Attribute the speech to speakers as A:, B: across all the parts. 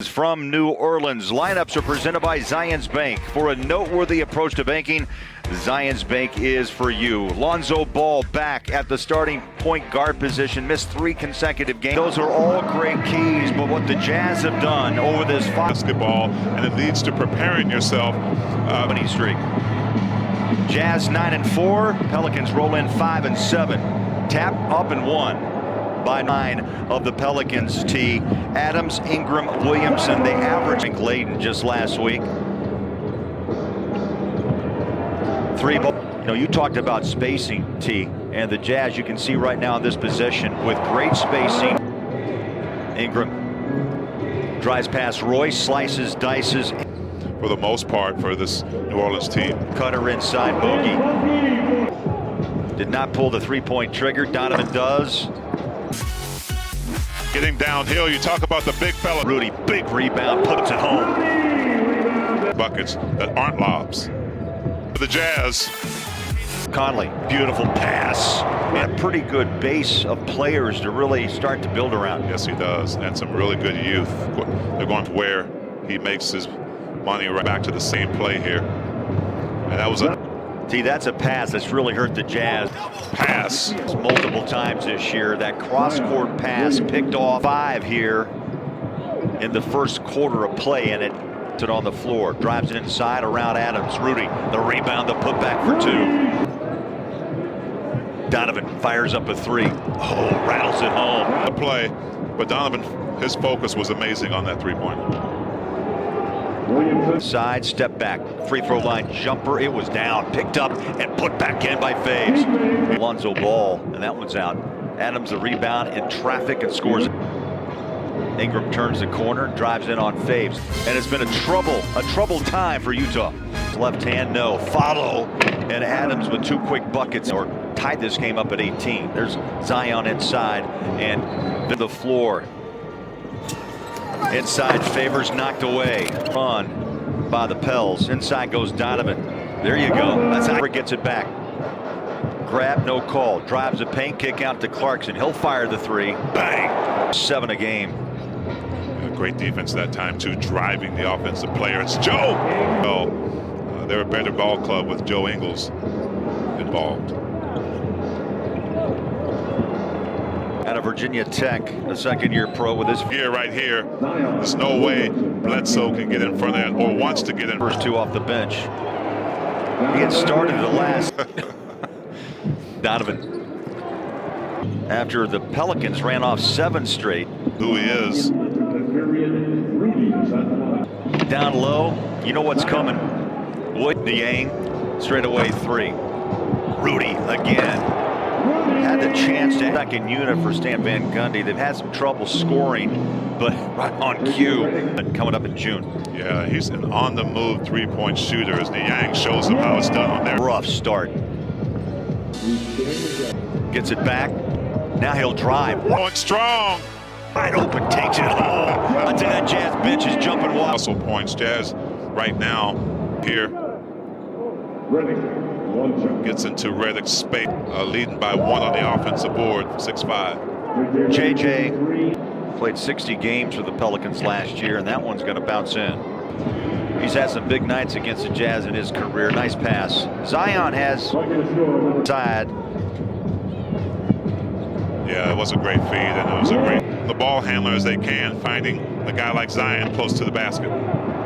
A: From New Orleans, lineups are presented by Zions Bank. For a noteworthy approach to banking, Zions Bank is for you. Lonzo Ball back at the starting point guard position, missed 3 consecutive games. Those are all great keys, but what the Jazz have done over this
B: basketball, and it leads to preparing yourself.
A: Winning streak. Jazz 9-4, Pelicans roll in 5-7. Tap up and 1 by 9 of the Pelicans. T. Adams, Ingram, Williamson, they averaging Layden just last week. 3 ball. You know, you talked about spacing, T, and the Jazz, you can see right now in this position with great spacing. Ingram drives past Royce, slices, dices.
B: For the most part, for this New Orleans team.
A: Cutter inside, Bogey. Did not pull the 3-point trigger. Donovan does.
B: Getting downhill, you talk about the big fella.
A: Rudy, big rebound, puts it home.
B: Buckets that aren't lobs. For the Jazz.
A: Conley, beautiful pass. And a pretty good base of players to really start to build around.
B: Yes, he does. And some really good youth. They're going to where he makes his money right back to the same play here. And that was a...
A: See, that's a pass that's really hurt the Jazz.
B: Pass.
A: Multiple times this year. That cross-court pass picked off 5 here in the first quarter of play, and it on the floor. Drives it inside around Adams. Rudy, the rebound, the putback for 2. Donovan fires up a 3. Oh, rattles it home.
B: The play, but Donovan, his focus was amazing on that 3-pointer.
A: Side, step back, free throw line jumper. It was down, picked up, and put back in by Faves. Lonzo Ball, and that one's out. Adams the rebound in traffic and scores. Ingram turns the corner, drives in on Faves, and it's been a troubled time for Utah. Left hand, no. Follow, and Adams with 2 quick buckets, or tied this game up at 18. There's Zion inside, and the floor. Inside, Favors knocked away. On by the Pels. Inside goes Donovan. There you go. That's how he gets it back. Grab, no call. Drives a paint, kick out to Clarkson. He'll fire the 3. Bang! 7 a game.
B: Great defense that time, too, driving the offensive player. It's Joe! Well, they're a better ball club with Joe Ingles involved.
A: Out of Virginia Tech, a second-year pro with this
B: here, right here. There's no way Bledsoe can get in front of that or wants to get in.
A: First 2 off the bench. He had started the last. Donovan. After the Pelicans ran off 7 straight.
B: Who he is.
A: Down low, you know what's coming. Wood, Niang, straight away 3. Rudy again. Had the chance to second unit for Stan Van Gundy. They've had some trouble scoring, but right on cue. And coming up in June.
B: Yeah, he's an on-the-move 3-point shooter as Niang shows them how it's done on there.
A: Rough start. Gets it back. Now he'll drive.
B: Going strong.
A: Wide open, takes it home. I tell you, that Jazz bench is jumping wild.
B: Muscle points. Jazz right now here. Gets into Redick's space, leading by 1 on the offensive board, 6'5".
A: JJ played 60 games for the Pelicans last year, and that one's going to bounce in. He's had some big nights against the Jazz in his career. Nice pass. Zion has side.
B: Yeah, it was a great feed, and it was a great the ball handler as they can, finding a guy like Zion close to the basket.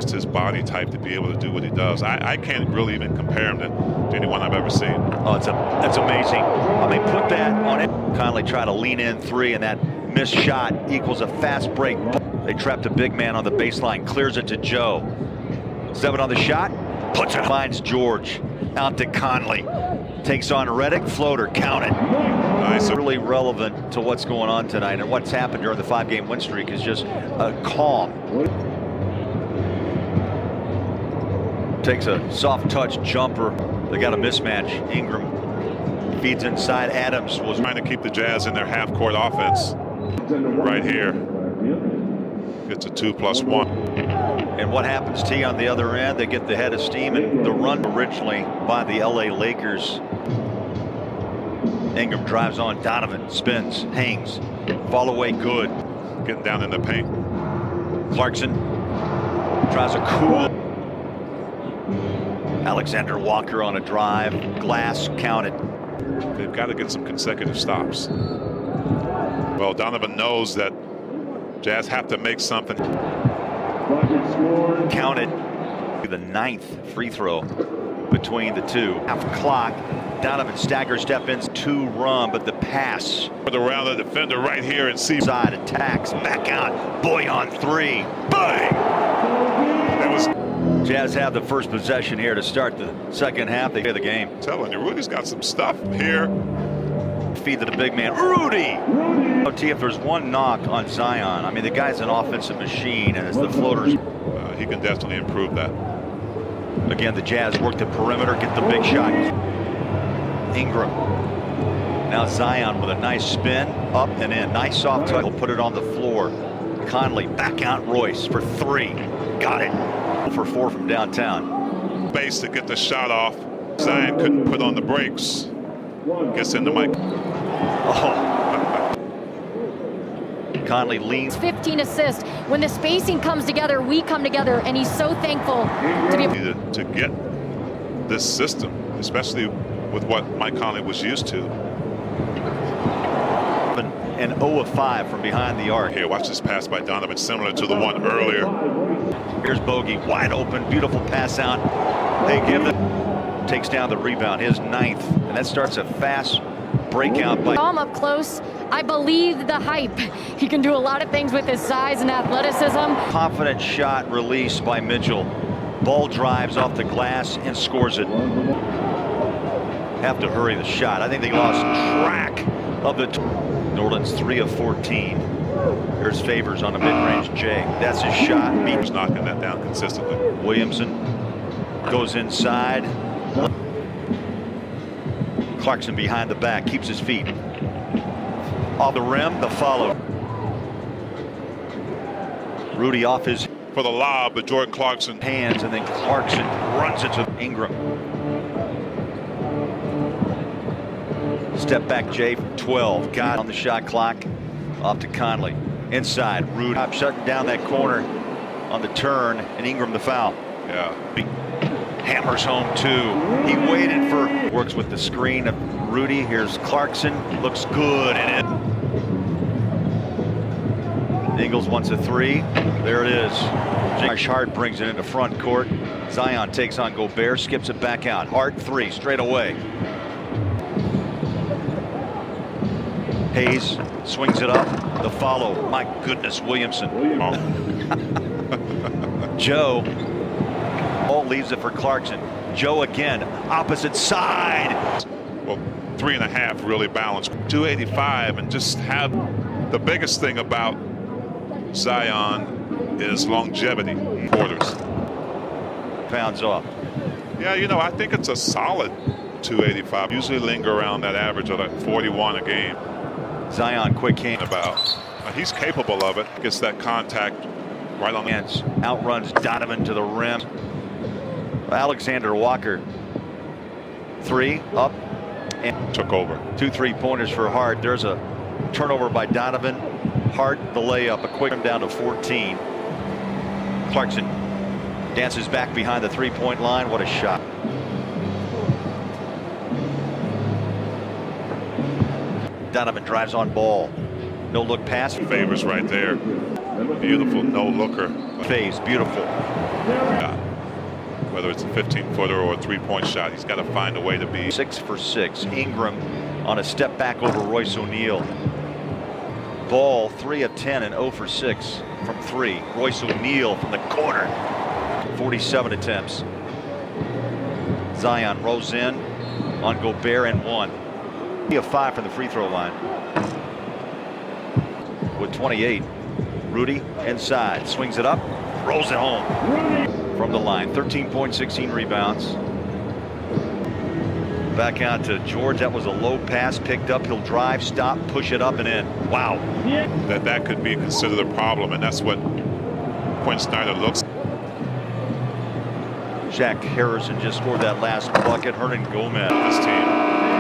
B: It's his body type to be able to do what he does. I can't really even compare him to anyone I've ever seen.
A: Oh, that's amazing. I mean, put that on it. Conley try to lean in 3, and that missed shot equals a fast break. They trapped a big man on the baseline, clears it to Joe. 7 on the shot, puts it, finds George. Out to Conley. Takes on Redick, floater, count it.
B: Nice.
A: Really relevant to what's going on tonight, and what's happened during the 5-game win streak is just a calm. Takes a soft touch jumper. They got a mismatch. Ingram feeds inside. Adams was
B: trying to keep the Jazz in their half-court offense. Right here. Gets a 2+1.
A: And what happens, T, on the other end? They get the head of steam, and the run originally by the LA Lakers. Ingram drives on Donovan, spins, hangs, fall away good.
B: Getting down in the paint.
A: Clarkson tries a cool. Alexander Walker on a drive. Glass counted.
B: They've got to get some consecutive stops. Well, Donovan knows that Jazz have to make something.
A: Counted. The 9th free throw between the two. Half clock. Donovan stagger step ins 2-run, but the pass.
B: Around the defender right here and see.
A: Side attacks. Back out. Boy on 3. Bang!
B: That was.
A: Jazz have the first possession here to start the second half. They get the game.
B: I'm telling you, Rudy's got some stuff here.
A: Feed to the big man, Rudy! OT, if there's one knock on Zion, I mean, the guy's an offensive machine, and as the floaters.
B: He can definitely improve that.
A: Again, the Jazz work the perimeter, get the big shot. Ingram. Now Zion with a nice spin, up and in. Nice soft touch. He'll put it on the floor. Conley back out Royce for 3. Got it. For 4 from downtown.
B: Base to get the shot off. Zion couldn't put on the brakes. Gets into Mike.
A: Oh. Conley leans.
C: 15 assists. When the spacing comes together, we come together, and he's so thankful to be
B: to get this system, especially with what Mike Conley was used to.
A: And 0 of 5 from behind the arc.
B: Here, watch this pass by Donovan, similar to the one earlier.
A: Here's Bogey, wide open, beautiful pass out. They give it. Takes down the rebound, his 9th, and that starts a fast breakout by.
C: Saw him up close. I believe the hype. He can do a lot of things with his size and athleticism.
A: Confident shot release by Mitchell. Ball drives off the glass and scores it. Have to hurry the shot. I think they lost track of the. New Orleans 3 of 14. Here's Favors on a mid-range J. That's his shot.
B: He's knocking that down consistently.
A: Williamson goes inside. Clarkson behind the back, keeps his feet. Off the rim, the follow. Rudy off his.
B: For the lob, but Jordan Clarkson.
A: Hands, and then Clarkson runs it to Ingram. Step back Jay from 12. Got on the shot clock. Off to Conley. Inside. Rudy shutting down that corner on the turn, and Ingram the foul.
B: Yeah.
A: Hammers home 2. He waited for. Works with the screen of Rudy. Here's Clarkson. Looks good in it. Ingles wants a 3. There it is. Josh Hart brings it into front court. Zion takes on Gobert. Skips it back out. Hart 3 straight away. Hayes swings it up. The follow. My goodness, Williamson.
B: Oh.
A: Joe. Ball leaves it for Clarkson. Joe again. Opposite side.
B: Well, 3.5 really balanced. 285, and just have the biggest thing about Zion is longevity. Quarters.
A: Pounds off.
B: Yeah, you know, I think it's a solid 285. Usually linger around that average of like 41 a game.
A: Zion quick hand.
B: He's capable of it. Gets that contact right on the
A: hands. Outruns Donovan to the rim. Alexander Walker. 3 up and
B: took over.
A: 2 3-pointers for Hart. There's a turnover by Donovan. Hart the layup. A quick down to 14. Clarkson dances back behind the 3-point line. What a shot. Donovan drives on ball. No look pass.
B: Favors right there. Beautiful no looker.
A: Phase beautiful.
B: Yeah. Whether it's a 15-footer or a 3-point shot, he's got to find a way to be
A: 6 for 6. Ingram on a step back over Royce O'Neal. Ball 3 of 10 and 0 for 6 from 3. Royce O'Neal from the corner. 47 attempts. Zion rolls in on Gobert and 1. 3 of 5 from the free throw line. With 28. Rudy inside, swings it up, rolls it home from the line. 13 points, 16 rebounds. Back out to George. That was a low pass, picked up. He'll drive, stop, push it up and in. Wow.
B: That could be considered a problem, and that's what Quinn Snyder looks.
A: Shaq Harrison just scored that last bucket. Hernan Gomez.
B: This team.